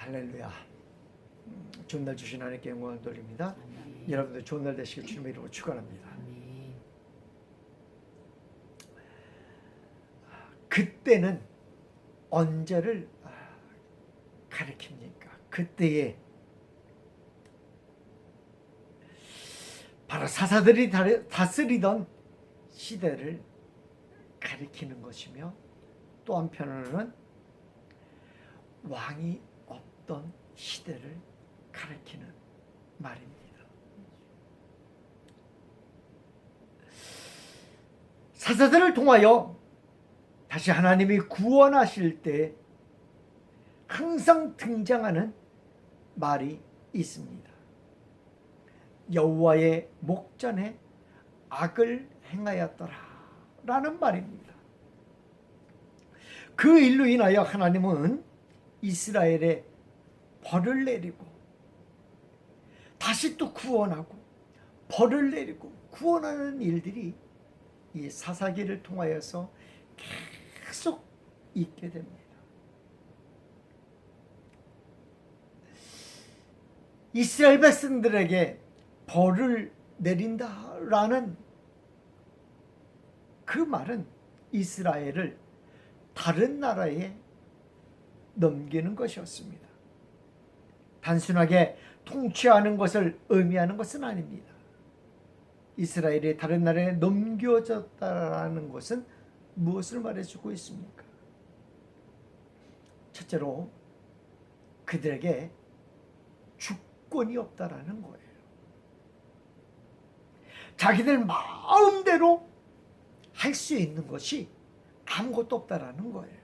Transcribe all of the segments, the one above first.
할렐루야. 좋은 날 주신 하나님께 영광을 돌립니다. 여러분들 좋은 날 되시길 주님의 이름으로 축원합니다. 그때는 언제를 가리킵니까? 그때에 바로 사사들이 다스리던 시대를 가리키는 것이며, 또 한편으로는 왕이 없던 시대를 가리키는 말입니다. 사사들을 통하여 다시 하나님이 구원하실 때 항상 등장하는 말이 있습니다. 여호와의 목전에 악을 행하였더라 라는 말입니다. 그 일로 인하여 하나님은 이스라엘에 벌을 내리고 다시 또 구원하고 벌을 내리고 구원하는 일들이 이 사사기를 통하여서 계속 있게 됩니다. 이스라엘 백성들에게 벌을 내린다라는 그 말은 이스라엘을 다른 나라에 넘기는 것이었습니다. 단순하게 통치하는 것을 의미하는 것은 아닙니다. 이스라엘이 다른 나라에 넘겨졌다라는 것은 무엇을 말해주고 있습니까? 첫째로 그들에게 주권이 없다라는 거예요. 자기들 마음대로 할 수 있는 것이 아무것도 없다라는 거예요.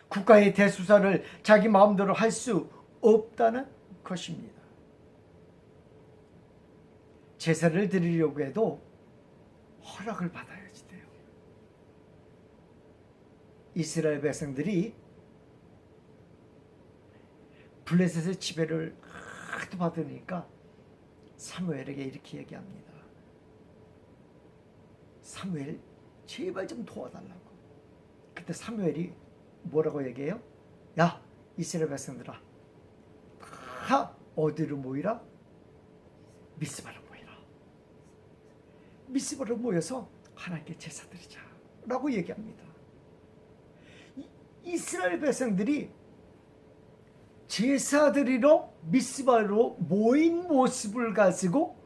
국가의 대수사를 자기 마음대로 할 수 없다는 것입니다. 제사를 드리려고 해도 허락을 받아야지 돼요. 이스라엘 백성들이 블레셋의 지배를 하도 받으니까 사무엘에게 이렇게 얘기합니다. 사무엘, 제발 좀 도와달라고. 그때 사무엘이 뭐라고 얘기해요? 야, 이스라엘 백성들아, 다 어디로 모이라? 미스바로 모이라. 미스바로 모여서 하나님께 제사 드리자 라고 얘기합니다. 이스라엘 백성들이 제사 드리러 미스바로 모인 모습을 가지고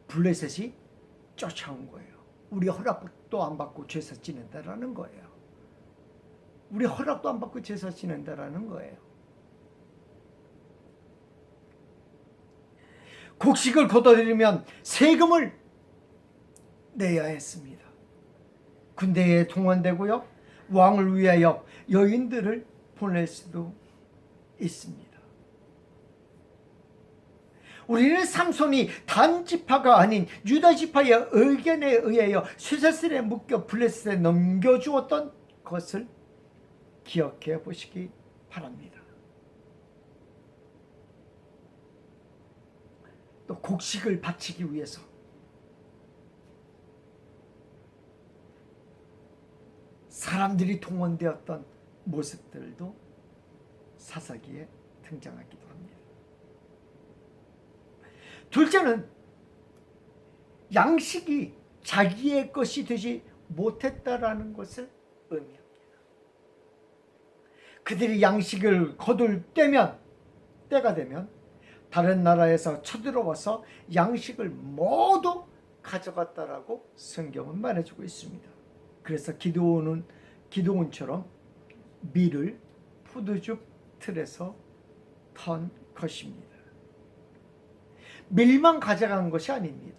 블레셋이 쫓아온 거예요. 우리 허락도 안 받고 제사 지낸다라는 거예요. 우리 허락도 안 받고 제사 지낸다라는 거예요. 곡식을 거둬들이면 세금을 내야 했습니다. 군대에 동원되고요, 왕을 위하여 여인들을 보낼 수도 있습니다. 우리는 삼손이 단지파가 아닌 유다지파의 의견에 의하여 쇠사슬에 묶여 블레셋에 넘겨주었던 것을 기억해 보시기 바랍니다. 또 곡식을 바치기 위해서 사람들이 동원되었던 모습들도 사사기에 등장하기도 합니다. 둘째는 양식이 자기의 것이 되지 못했다라는 것을 의미합니다. 그들이 양식을 거둘 때가 되면 다른 나라에서 쳐들어와서 양식을 모두 가져갔다라고 성경은 말해주고 있습니다. 그래서 기드온처럼 밀을 포도즙 틀에서 턴 것입니다. 밀만 가져간 것이 아닙니다.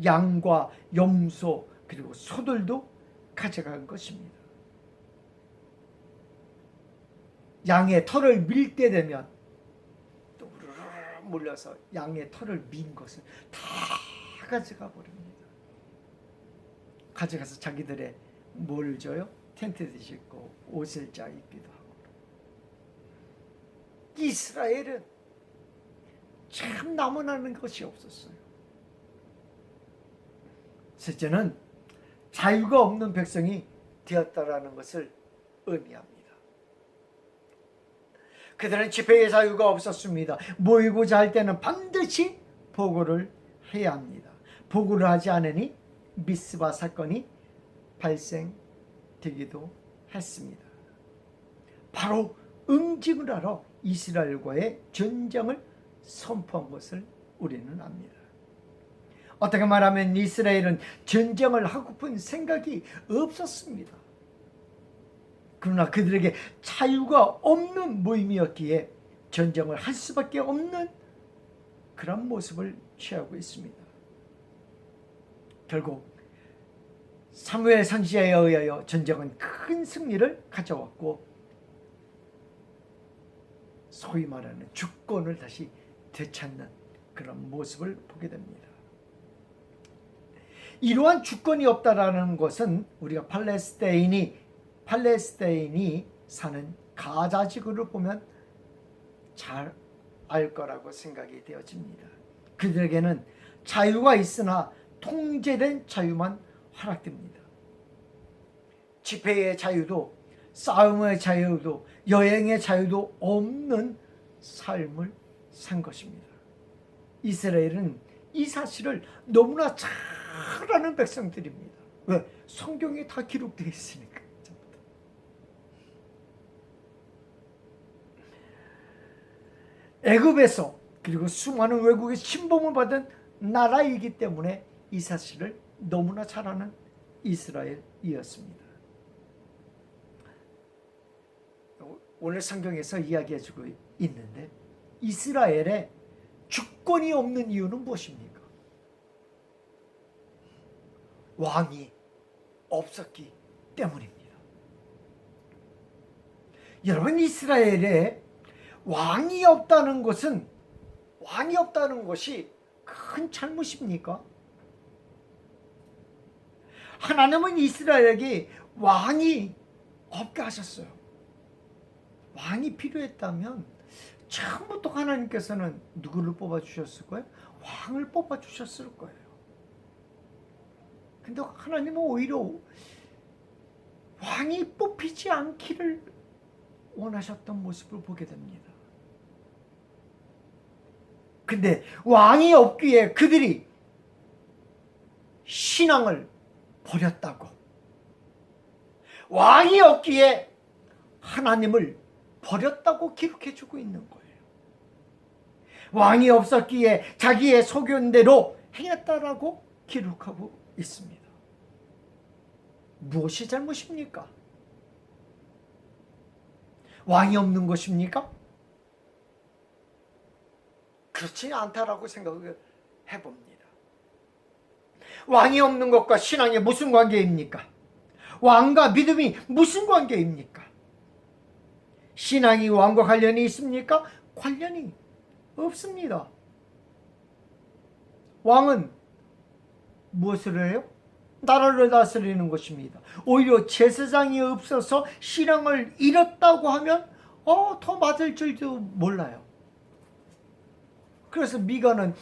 양과 염소 그리고 소들도 가져간 것입니다. 양의 털을 밀 때 되면 또 우르르 몰려서 양의 털을 민 것을 다 가져가 버립니다. 가져가서 자기들의 뭘 줘요? 텐트 짓고 옷을 짜 입기도 하고. 이스라엘은 참 남아나는 것이 없었어요. 셋째는 자유가 없는 백성이 되었다라는 것을 의미합니다. 그들은 집회의 자유가 없었습니다. 모이고자 할 때는 반드시 보고를 해야 합니다. 보고를 하지 않으니 미스바 사건이 발생되기도 했습니다. 바로 응징을 하러 이스라엘과의 전쟁을 선포한 것을 우리는 압니다. 어떻게 말하면 이스라엘은 전쟁을 하고픈 생각이 없었습니다. 그러나 그들에게 자유가 없는 모임이었기에 전쟁을 할 수밖에 없는 그런 모습을 취하고 있습니다. 결국 사무엘 선지자에 의하여 전쟁은 큰 승리를 가져왔고 소위 말하는 주권을 다시 되찾는 그런 모습을 보게 됩니다. 이러한 주권이 없다라는 것은 우리가 팔레스타인이 사는 가자 지구를 보면 잘 알 거라고 생각이 되어집니다. 그들에게는 자유가 있으나 통제된 자유만 허락됩니다. 집회의 자유도 싸움의 자유도 여행의 자유도 없는 삶을 산 것입니다. 이스라엘은 이 사실을 너무나 잘 아는 백성들입니다. 왜? 성경에 다 기록되어 있으니까. 애굽에서 그리고 수많은 외국의 침범을 받은 나라이기 때문에 이 사실을 너무나 잘 아는 이스라엘이었습니다. 오늘 성경에서 이야기해주고 있는데 이스라엘에 주권이 없는 이유는 무엇입니까? 왕이 없었기 때문입니다. 여러분, 이스라엘에 왕이 없다는 것이 큰 잘못입니까? 하나님은 이스라엘에게 왕이 없게 하셨어요. 왕이 필요했다면 처음부터 하나님께서는 누구를 뽑아주셨을 거예요? 왕을 뽑아주셨을 거예요. 근데 하나님은 오히려 왕이 뽑히지 않기를 원하셨던 모습을 보게 됩니다. 근데 왕이 없기에 그들이 신앙을 버렸다고, 왕이 없기에 하나님을 버렸다고 기록해주고 있는 거예요. 왕이 없었기에 자기의 소견대로 행했다라고 기록하고 있습니다. 무엇이 잘못입니까? 왕이 없는 것입니까? 그렇지 않다라고 생각을 해봅니다. 왕이 없는 것과 신앙이 무슨 관계입니까? 왕과 믿음이 무슨 관계입니까? 신앙이 왕과 관련이 있습니까? 관련이 없습니다. 왕은 무엇을 해요? 나라를 다스리는 것입니다. 오히려 제사장이 없어서 신앙을 잃었다고 하면 더 맞을 줄도 몰라요. 그래서 미가는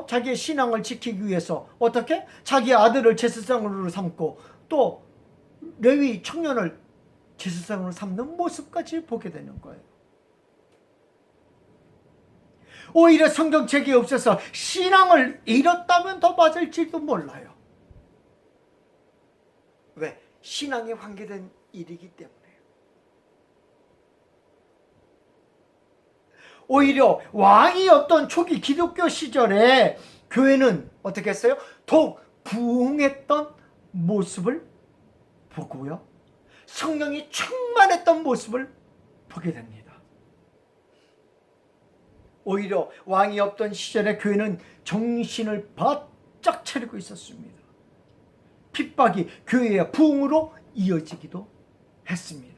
자기의 신앙을 지키기 위해서 어떻게? 자기 아들을 제사장으로 삼고 또 레위 청년을 제사장으로 삼는 모습까지 보게 되는 거예요. 오히려 성경책이 없어서 신앙을 잃었다면 더 맞을지도 몰라요. 왜? 신앙이 관계된 일이기 때문에. 오히려 왕이 없던 초기 기독교 시절에 교회는 어떻게 했어요? 더욱 부흥했던 모습을 보고요, 성령이 충만했던 모습을 보게 됩니다. 오히려 왕이 없던 시절에 교회는 정신을 바짝 차리고 있었습니다. 핍박이 교회의 부흥으로 이어지기도 했습니다.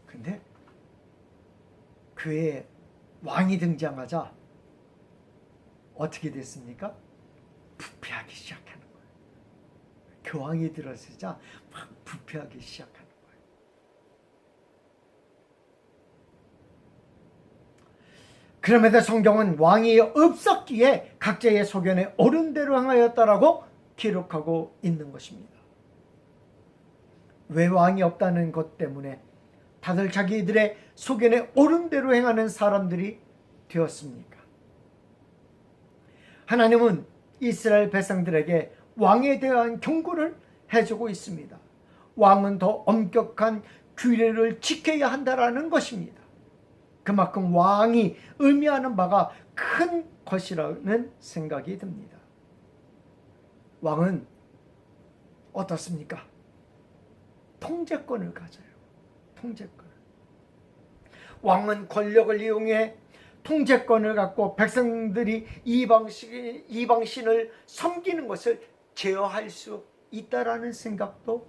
근데 교회에 왕이 등장하자 어떻게 됐습니까? 부패하기 시작하는 거예요. 교황이 들어서자 막 부패하기 시작하는 거예요. 그럼에도 성경은 왕이 없었기에 각자의 소견에 옳은 대로 행하였다라고 기록하고 있는 것입니다. 왜 왕이 없다는 것 때문에 다들 자기들의 소견에 옳은 대로 행하는 사람들이 되었습니까? 하나님은 이스라엘 백성들에게 왕에 대한 경고를 해주고 있습니다. 왕은 더 엄격한 규례를 지켜야 한다라는 것입니다. 그만큼 왕이 의미하는 바가 큰 것이라는 생각이 듭니다. 왕은 어떻습니까? 통제권을 가져요. 통제권. 왕은 권력을 이용해 통제권을 갖고 백성들이 이방신을 섬기는 것을 제어할 수 있다라는 생각도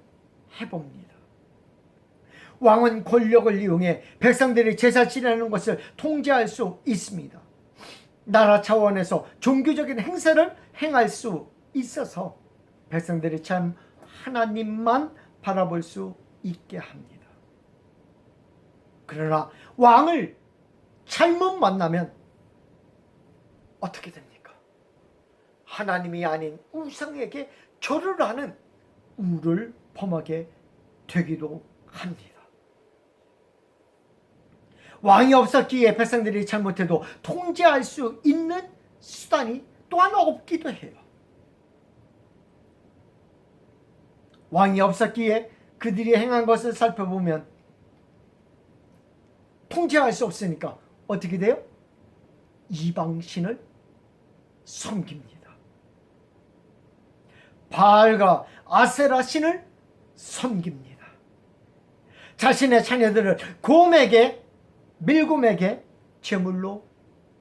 해봅니다. 왕은 권력을 이용해 백성들이 제사 지내는 것을 통제할 수 있습니다. 나라 차원에서 종교적인 행사를 행할 수 있어서 백성들이 참 하나님만 바라볼 수 있게 합니다. 그러나 왕을 잘못 만나면 어떻게 됩니까? 하나님이 아닌 우상에게 절을 하는 우를 범하게 되기도 합니다. 왕이 없었기에 백성들이 잘못해도 통제할 수 있는 수단이 또한 없기도 해요. 왕이 없었기에 그들이 행한 것을 살펴보면 통제할 수 없으니까 어떻게 돼요? 이방신을 섬깁니다. 바알과 아세라 신을 섬깁니다. 자신의 자녀들을 밀곰에게 제물로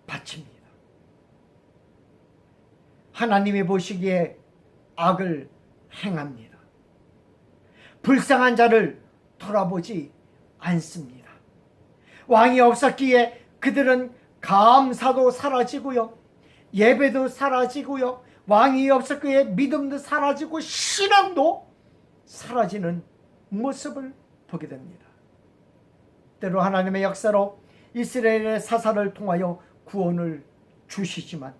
바칩니다. 하나님이 보시기에 악을 행합니다. 불쌍한 자를 돌아보지 않습니다. 왕이 없었기에 그들은 감사도 사라지고요, 예배도 사라지고요, 왕이 없었기에 믿음도 사라지고 신앙도 사라지는 모습을 보게 됩니다. 때로 하나님의 역사로 이스라엘의 사사를 통하여 구원을 주시지만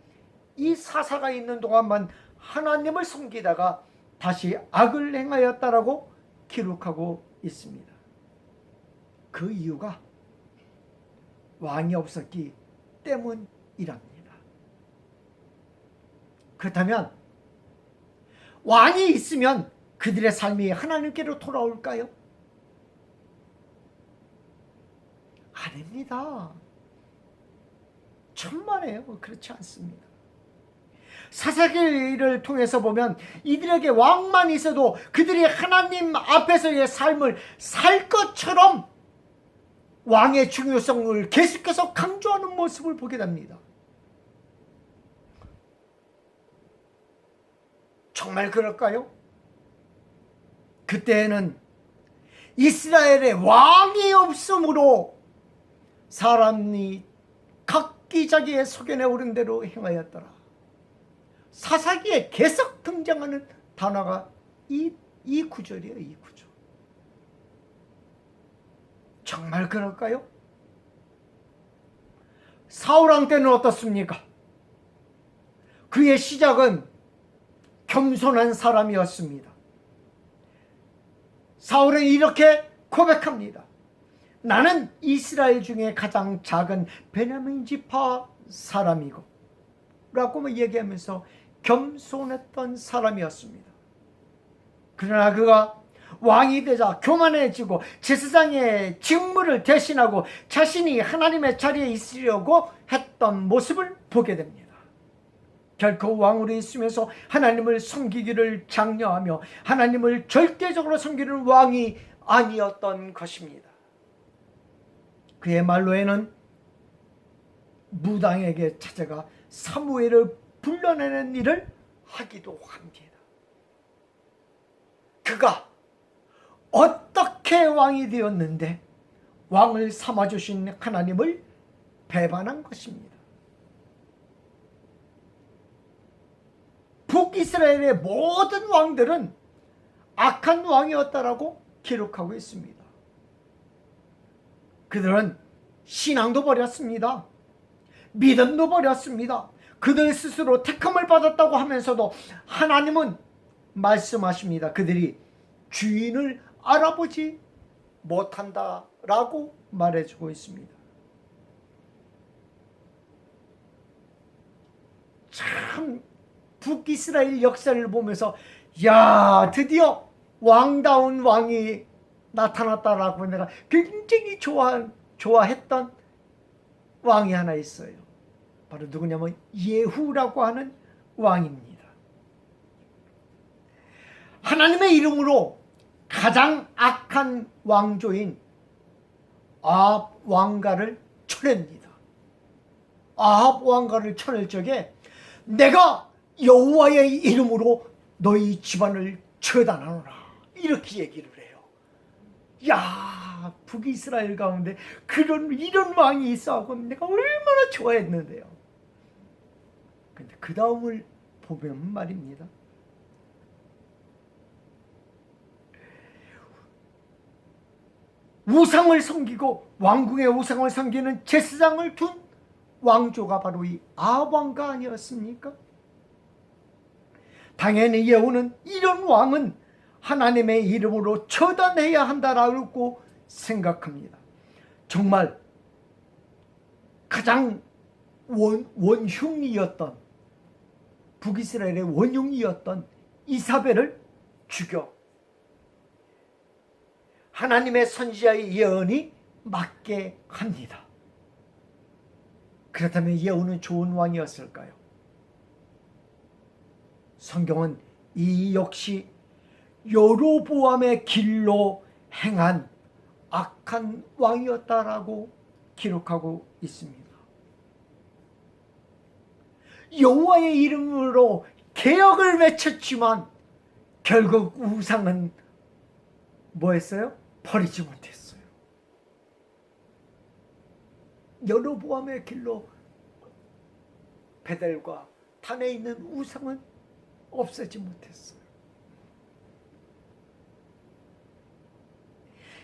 이 사사가 있는 동안만 하나님을 섬기다가 다시 악을 행하였다라고 기록하고 있습니다. 그 이유가 왕이 없었기 때문이랍니다. 그렇다면 왕이 있으면 그들의 삶이 하나님께로 돌아올까요? 아닙니다. 천만에요. 그렇지 않습니다. 사사기를 통해서 보면 이들에게 왕만 있어도 그들이 하나님 앞에서의 삶을 살 것처럼 왕의 중요성을 계속해서 강조하는 모습을 보게 됩니다. 정말 그럴까요? 그때에는 이스라엘에 왕이 없으므로 사람이 각기 자기의 소견에 오른 대로 행하였더라. 사사기에 계속 등장하는 단어가 이 구절이에요. 이 구절. 정말 그럴까요? 사울왕 때는 어떻습니까? 그의 시작은 겸손한 사람이었습니다. 사울은 이렇게 고백합니다. 나는 이스라엘 중에 가장 작은 베냐민 지파 사람이고 라고 얘기하면서 겸손했던 사람이었습니다. 그러나 그가 왕이 되자 교만해지고 제사장의 직무를 대신하고 자신이 하나님의 자리에 있으려고 했던 모습을 보게 됩니다. 결코 왕으로 있으면서 하나님을 섬기기를 장려하며 하나님을 절대적으로 섬기는 왕이 아니었던 것입니다. 그의 말로에는 무당에게 찾아가 사무엘을 불러내는 일을 하기도 합니다. 그가 어떻게 왕이 되었는데 왕을 삼아주신 하나님을 배반한 것입니다. 북이스라엘의 모든 왕들은 악한 왕이었다라고 기록하고 있습니다. 그들은 신앙도 버렸습니다. 믿음도 버렸습니다. 그들 스스로 택함을 받았다고 하면서도 하나님은 말씀하십니다. 그들이 주인을 알아보지 못한다라고 말해주고 있습니다. 참 북이스라엘 역사를 보면서 야, 드디어 왕다운 왕이 나타났다라고 내가 굉장히 좋아했던 왕이 하나 있어요. 바로 누구냐면 예후라고 하는 왕입니다. 하나님의 이름으로 가장 악한 왕조인 아합 왕가를 쳐냅니다. 아합 왕가를 쳐낼 적에 내가 여호와의 이름으로 너희 집안을 처단하노라, 이렇게 얘기를 해요. 야, 북이스라엘 가운데 이런 왕이 있어하고 내가 얼마나 좋아했는데요. 근데 그 다음을 보면 말입니다, 우상을 섬기고 왕궁의 우상을 섬기는 제사장을 둔 왕조가 바로 이 아합 왕가 아니었습니까? 당연히 예후는 이런 왕은 하나님의 이름으로 처단해야 한다라고 생각합니다. 정말 가장 원흉이었던, 북이스라엘의 원흉이었던 이사벨을 죽여 하나님의 선지자의 예언이 맞게 합니다. 그렇다면 예후는 좋은 왕이었을까요? 성경은 이 역시 여로보암의 길로 행한 악한 왕이었다라고 기록하고 있습니다. 여호와의 이름으로 개혁을 외쳤지만 결국 우상은 뭐했어요? 버리지 못했어요. 여로보암의 길로 베델과 단에 있는 우상은 없애지 못했어요.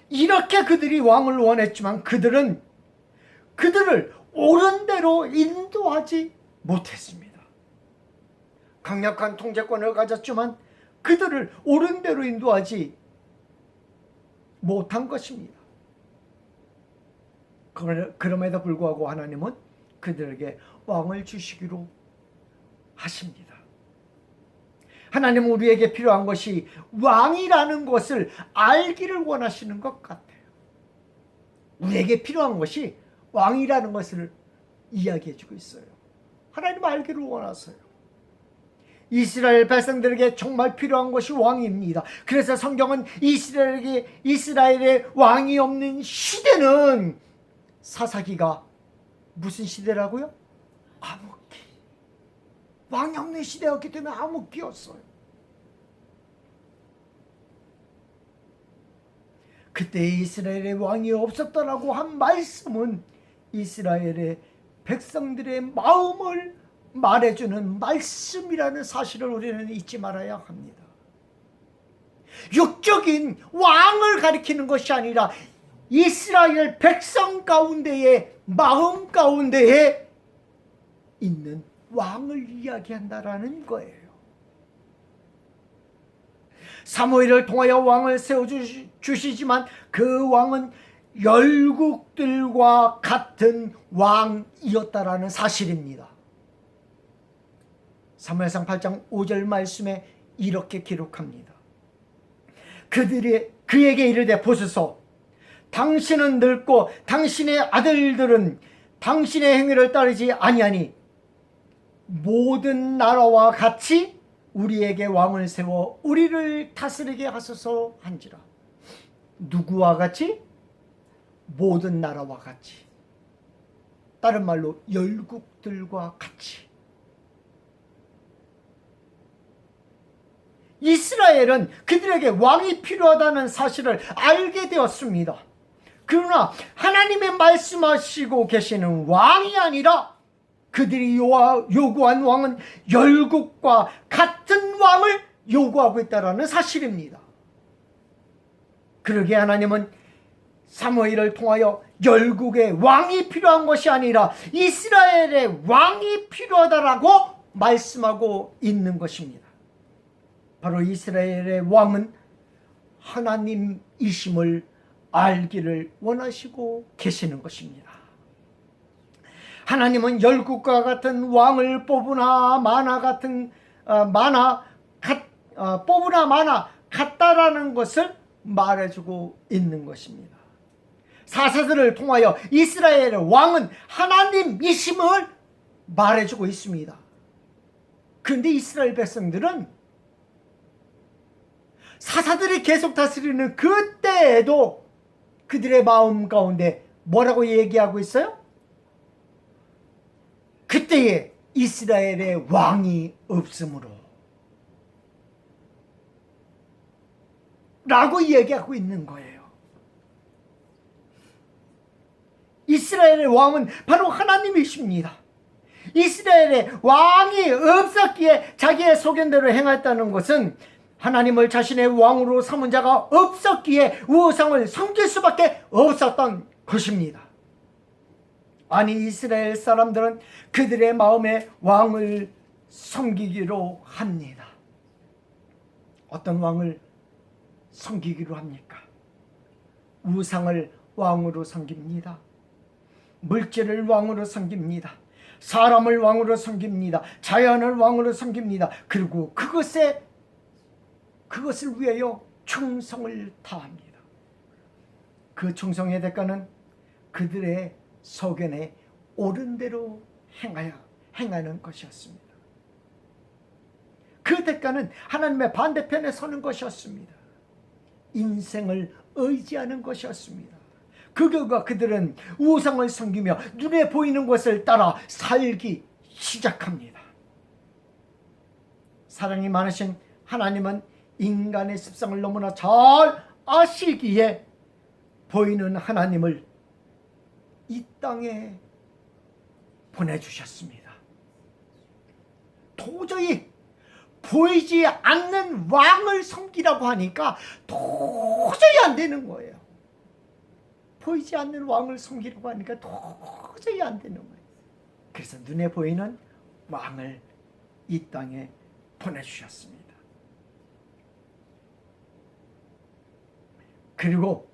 이렇게 그들이 왕을 원했지만 그들을 옳은 대로 인도하지 못했습니다. 강력한 통제권을 가졌지만 그들을 옳은 대로 인도하지 못한 것입니다. 그럼에도 불구하고 하나님은 그들에게 왕을 주시기로 하십니다. 하나님은 우리에게 필요한 것이 왕이라는 것을 알기를 원하시는 것 같아요. 우리에게 필요한 것이 왕이라는 것을 이야기해주고 있어요. 하나님 알기를 원하세요. 이스라엘 백성들에게 정말 필요한 것이 왕입니다. 그래서 성경은 이스라엘의 왕이 없는 시대는 사사기가 무슨 시대라고요? 암흑기. 왕이 없는 시대였기 때문에 암흑기였어요. 그때 이스라엘의 왕이 없었다라고 한 말씀은 이스라엘의 백성들의 마음을 말해주는 말씀이라는 사실을 우리는 잊지 말아야 합니다. 육적인 왕을 가리키는 것이 아니라 이스라엘 백성 가운데의 마음 가운데에 있는 왕을 이야기한다라는 거예요. 사무엘을 통하여 왕을 세워주시지만 그 왕은 열국들과 같은 왕이었다라는 사실입니다. 사무엘상 8장 5절 말씀에 이렇게 기록합니다. 그들이 그에게 이르되 보소서, 당신은 늙고 당신의 아들들은 당신의 행위를 따르지 아니하니 모든 나라와 같이 우리에게 왕을 세워 우리를 다스리게 하소서 한지라. 누구와 같이? 모든 나라와 같이. 다른 말로 열국들과 같이. 이스라엘은 그들에게 왕이 필요하다는 사실을 알게 되었습니다. 그러나 하나님의 말씀하시고 계시는 왕이 아니라 그들이 요구한 왕은 열국과 같은 왕을 요구하고 있다는 사실입니다. 그러기에 하나님은 사무엘을 통하여 열국의 왕이 필요한 것이 아니라 이스라엘의 왕이 필요하다라고 말씀하고 있는 것입니다. 바로 이스라엘의 왕은 하나님이심을 알기를 원하시고 계시는 것입니다. 하나님은 열국과 같은 왕을 뽑으나 마나 같다라는 것을 말해주고 있는 것입니다. 사사들을 통하여 이스라엘의 왕은 하나님이심을 말해주고 있습니다. 그런데 이스라엘 백성들은 사사들이 계속 다스리는 그때에도 그들의 마음 가운데 뭐라고 얘기하고 있어요? 그때에 이스라엘의 왕이 없으므로 라고 얘기하고 있는 거예요. 이스라엘의 왕은 바로 하나님이십니다. 이스라엘의 왕이 없었기에 자기의 소견대로 행했다는 것은 하나님을 자신의 왕으로 삼은 자가 없었기에 우상을 섬길 수밖에 없었던 것입니다. 아니, 이스라엘 사람들은 그들의 마음에 왕을 섬기기로 합니다. 어떤 왕을 섬기기로 합니까? 우상을 왕으로 섬깁니다. 물질을 왕으로 섬깁니다. 사람을 왕으로 섬깁니다. 자연을 왕으로 섬깁니다. 그리고 그것을 위하여 충성을 다합니다. 그 충성의 대가는 그들의 소견에 옳은 대로 행하는 것이었습니다. 그 대가는 하나님의 반대편에 서는 것이었습니다. 인생을 의지하는 것이었습니다. 그 결과 그들은 우상을 섬기며 눈에 보이는 것을 따라 살기 시작합니다. 사랑이 많으신 하나님은 인간의 습성을 너무나 잘 아시기에 보이는 하나님을 이 땅에 보내주셨습니다. 도저히 보이지 않는 왕을 섬기라고 하니까 도저히 안 되는 거예요. 보이지 않는 왕을 섬기라고 하니까 도저히 안 되는 거예요. 그래서 눈에 보이는 왕을 이 땅에 보내주셨습니다. 그리고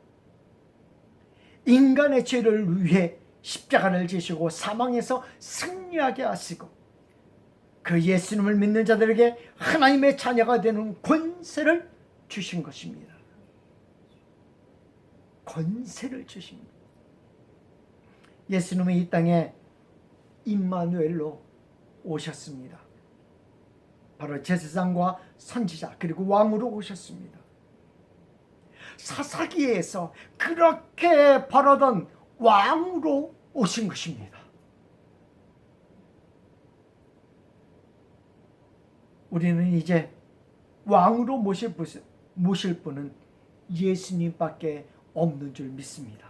인간의 죄를 위해 십자가를 지시고 사망에서 승리하게 하시고 그 예수님을 믿는 자들에게 하나님의 자녀가 되는 권세를 주신 것입니다. 권세를 주신 것. 예수님은 이 땅에 임마누엘로 오셨습니다. 바로 제사장과 선지자 그리고 왕으로 오셨습니다. 사사기에서 그렇게 바라던 왕으로 오신 것입니다. 우리는 이제 왕으로 모실 분은 예수님밖에 없는 줄 믿습니다.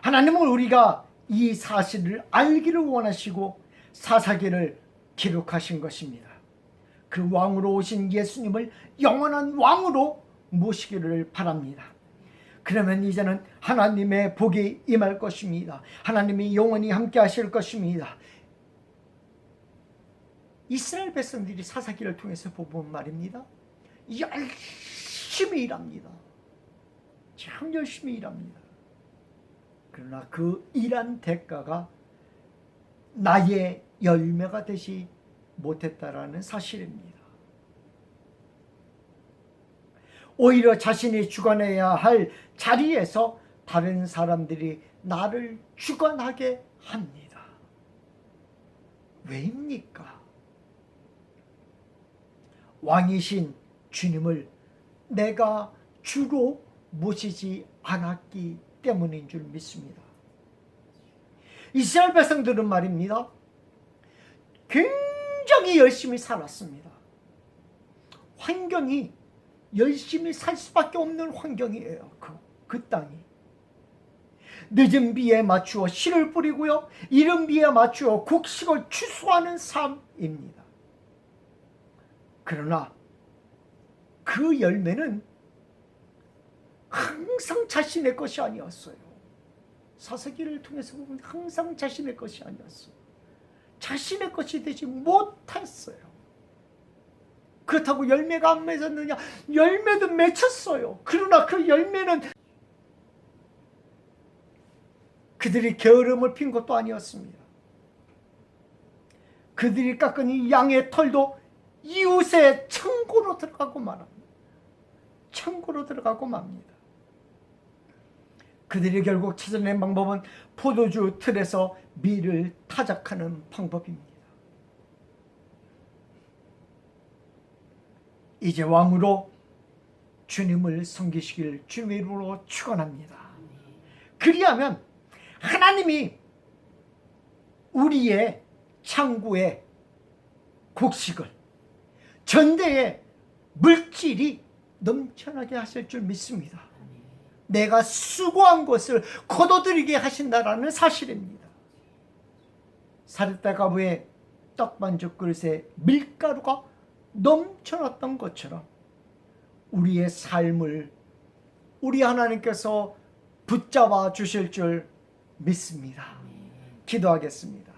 하나님은 우리가 이 사실을 알기를 원하시고 사사기를 기록하신 것입니다. 그 왕으로 오신 예수님을 영원한 왕으로 모시기를 바랍니다. 그러면 이제는 하나님의 복이 임할 것입니다. 하나님이 영원히 함께 하실 것입니다. 이스라엘 백성들이 사사기를 통해서 보면 말입니다. 열심히 일합니다. 참 열심히 일합니다. 그러나 그 일한 대가가 나의 열매가 되지 못했다라는 사실입니다. 오히려 자신이 주관해야 할 자리에서 다른 사람들이 나를 주관하게 합니다. 왜입니까? 왕이신 주님을 내가 주로 모시지 않았기 때문인 줄 믿습니다. 이스라엘 백성들은 말입니다. 굉장히 열심히 살았습니다. 환경이 열심히 살 수밖에 없는 환경이에요. 그 땅이. 늦은 비에 맞추어 씨를 뿌리고요. 이른 비에 맞추어 곡식을 추수하는 삶입니다. 그러나 그 열매는 항상 자신의 것이 아니었어요. 사사기를 통해서 보면 항상 자신의 것이 아니었어요. 자신의 것이 되지 못했어요. 그렇다고 열매가 안 맺었느냐? 열매도 맺혔어요. 그러나 그 열매는 그들이 게으름을 핀 것도 아니었습니다. 그들이 깎은 이 양의 털도 이웃의 창고로 들어가고 말합니다. 창고로 들어가고 맙니다. 그들이 결국 찾아낸 방법은 포도주 틀에서 밀을 타작하는 방법입니다. 이제 왕으로 주님을 섬기시길 주님의 이름으로 축원합니다. 그리하면 하나님이 우리의 창고에 곡식을, 전대에 물질이 넘쳐나게 하실 줄 믿습니다. 내가 수고한 것을 거둬들이게 하신다라는 사실입니다. 사렙다 가부의 떡반죽 그릇에 밀가루가 넘쳐났던 것처럼 우리의 삶을 우리 하나님께서 붙잡아 주실 줄 믿습니다. 기도하겠습니다.